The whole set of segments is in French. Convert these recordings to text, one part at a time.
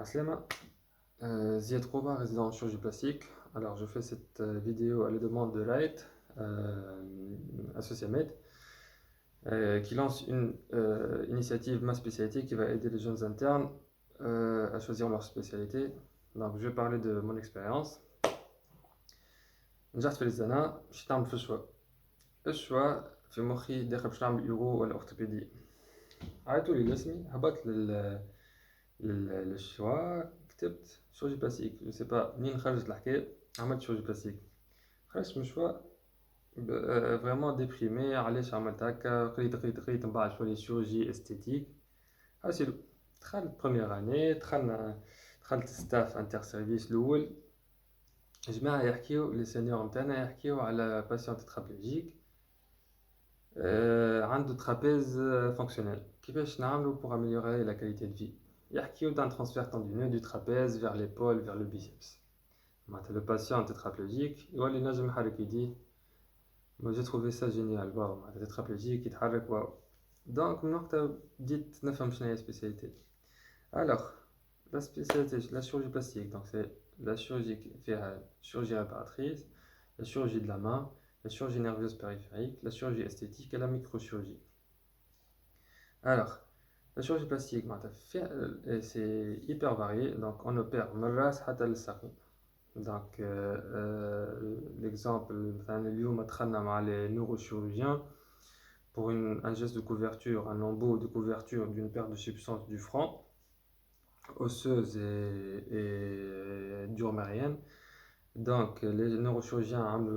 Aslema, Ziad Kouba, résident en chirurgie plastique. Alors, je fais cette vidéo à la demande de Light, Associé Med, qui lance une initiative Ma Spécialité qui va aider les jeunes internes à choisir leur spécialité. Donc, je vais parler de mon expérience. نجحت في الزنا باش نعمل في الشوا في مخي داخل باش نعمل يورو ولا اورثوبيدي. عيطولي لاسمي هبطت للشوا كتبت شوجي بلاستيك جو سي با منين خرجت الحكايه عملت شوجي بلاستيك خرجت من شوا فريمون ديبريمي علاش عملت هكا قريت من بعد شويه شيروجي استيتيك هاسيلو دخلت بروميير اني دخلت ستاف انتر سيرفيس الاول جماعه يحكيو لي سينيور نتاعنا يحكيو على باسيون تترابلوجيك عنده ترابيز فونكسيونيل كيفاش نعملو pour améliorer la qualité de vie يحكيو d'un transfert tendineux du trapèze vers l'épaule vers le biceps معناتها le patient tétraplégique يولي نجم يحرك يديه. moi j'ai trouvé ça génial واو معناتها tétraplégique يتحرك واو دونك من وقتها بديت نفهم شنو هي spécialité. alors la spécialité la chirurgie plastique donc c'est la chirurgie qui fait la chirurgie réparatrice, la chirurgie de la main, la chirurgie nerveuse périphérique, la chirurgie esthétique et la microchirurgie. Alors, la chirurgie plastique, c'est hyper varié, donc on opère من الراس حتى للساقين. Donc, l'exemple, اليوم دخلنا مع les neurochirurgiens pour un geste de couverture, un lambeau de couverture d'une paire de substances du front, osseuse et durmérienne. Donc, les neurochirurgiens ont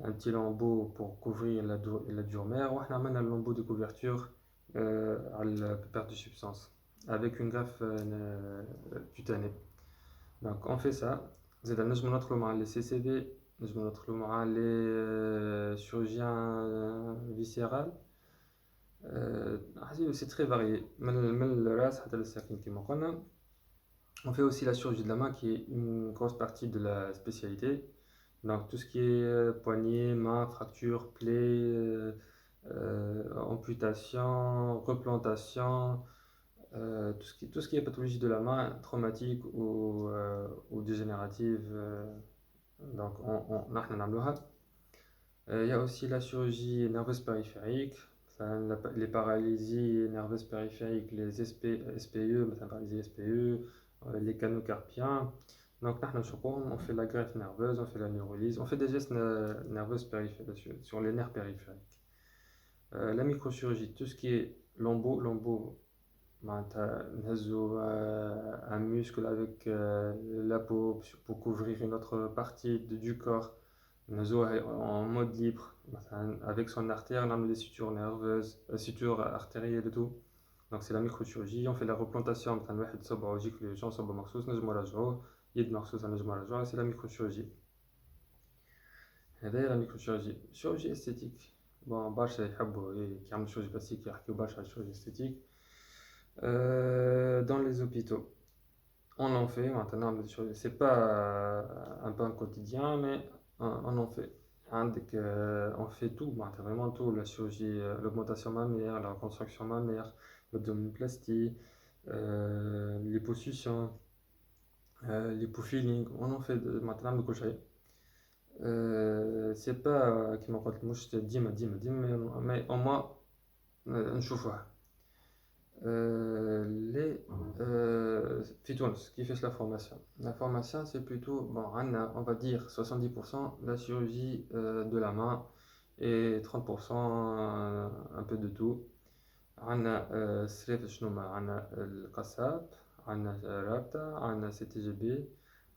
un petit lambeau pour couvrir la durmère. On a un lambeau de couverture à la perte de substance avec une greffe cutanée. Donc, on fait ça. Nous avons les CCD, nous avons les chirurgiens viscérales. C'est très varié. On fait aussi la chirurgie de la main qui est une grosse partie de la spécialité. Donc tout ce qui est poignet, main, fracture, plaie, amputation, replantation, tout ce qui est pathologie de la main, traumatique ou dégénérative, donc نحن نعملوها. Il y a aussi la chirurgie nerveuse périphérique, les paralysies nerveuses périphériques, les SPE, paralysie SPE, les canaux carpiens. Donc, on fait la greffe nerveuse, on fait la neurolyse, on fait des gestes nerveux périphériques sur les nerfs périphériques. La microchirurgie, tout ce qui est lambeau, un muscle avec la peau pour couvrir une autre partie du corps, en mode libre, avec son artère, on a des sutures nerveuses, sutures artérielles et tout. Donc c'est la microchirurgie. On fait la replantation مثلا واحد صبعه يجيك لي جون صبع مخصوص نجمو نرجعوه يد مخصوصة نجمو نرجعوها c'est la microchirurgie. هذايا la microchirurgie. chirurgie esthétique bon برشا يحبوا كي يعملوا chirurgie plastique يحكيو برشا على chirurgie esthétique. Dans les hôpitaux on en fait maintenant c'est pas un peu un quotidien mais on en fait. On fait tout vraiment tout, la chirurgie, l'augmentation mammaire, la reconstruction mammaire, l'abdominoplastie, l'hyposuction, l'hypofilling, on en fait maintenant de coucher. C'est pas qui m'a قلت مش ديما mais au moins نشوفوها. Les في تونس كيفاش la formation. La formation c'est plutôt bon on va dire 70% la chirurgie de la main et 30% un peu de tout. عندنا سريف شنو ما عندنا القصاب عندنا رابطة عندنا CTGB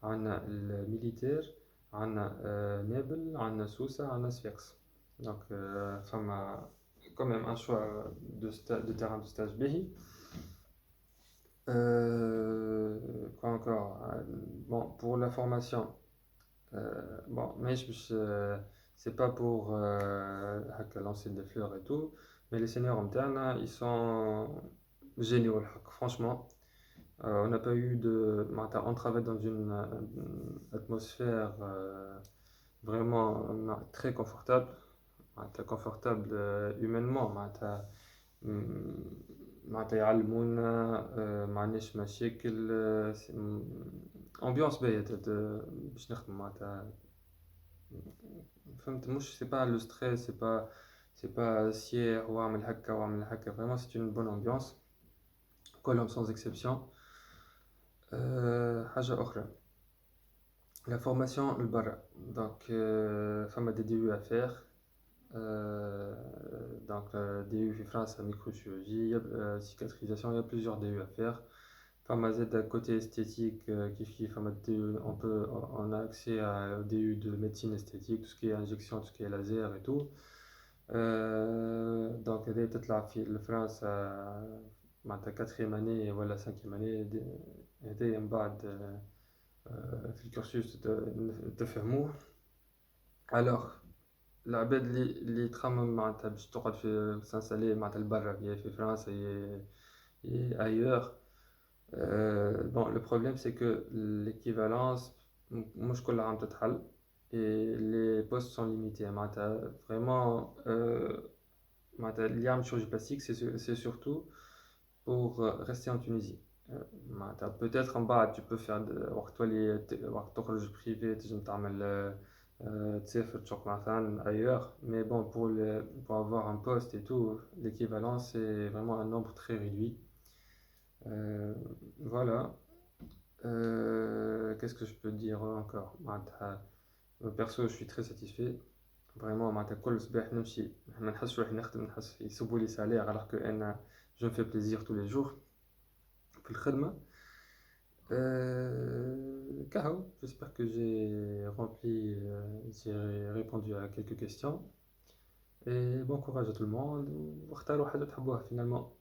عندنا الميليتير عندنا نابل عندنا سوسة عندنا سفيقس. donc فما quand même un choix de terrain de stage باهي. Quoi encore bon pour la formation bon mais c'est pas pour lancer des fleurs et tout mais les seniors internes ils sont géniaux franchement. On n'a pas eu de on travaille dans une atmosphère vraiment très confortable humainement معناتها يعلمونا ما عندناش مشاكل امبيونس باهية باش نخدمو معناتها فهمت مش سي با لو ستريس سي با سير واعمل هكا واعمل هكا فريمون سي اون بون امبيونس كلهم سانز اكسبسيون حاجة أخرى la formation لبرا donc فما des DU à faire donc DU في فرنسا microchirurgie cicatrisation il y a plusieurs DU à faire فما زاد côté esthétique كيف فما DU on a accès à DU de médecine esthétique tout ce qui est injection tout ce qui est laser et tout donc هذه تطلع في فرنسا معناتها 4e année ولا 5e année هذه من بعد في الكورسوس تفهموه alors العباد اللي تخمم معناتها باش تقعد في سانسالي معناتها لبرا يا في فرنسا يا ailleurs bon le problème c'est que l'équivalence مش كل عام تتحل et les postes sont limités معناتها vraiment معناتها اللي يعمل chirurgie plastique c'est surtout pour rester en Tunisie peut-être en bas tu peux faire وقت تولي وقت تخرج privé تنجم تعمل تسافر تشوف مثلا ailleurs mais bon pour avoir un poste et tout l'équivalent c'est vraiment un nombre très réduit voilà qu'est-ce que je peux dire encore perso je suis très satisfait vraiment معناتها كل صباح نمشي ما نحسش روحي نخدم نحس يصبوا لي سالير alors que انا je me fais plaisir tous les jours في الخدمة كهو j'espère que j'ai répondu à quelques questions et bon courage à tout le monde واختاروا حاجة تحبوها finalement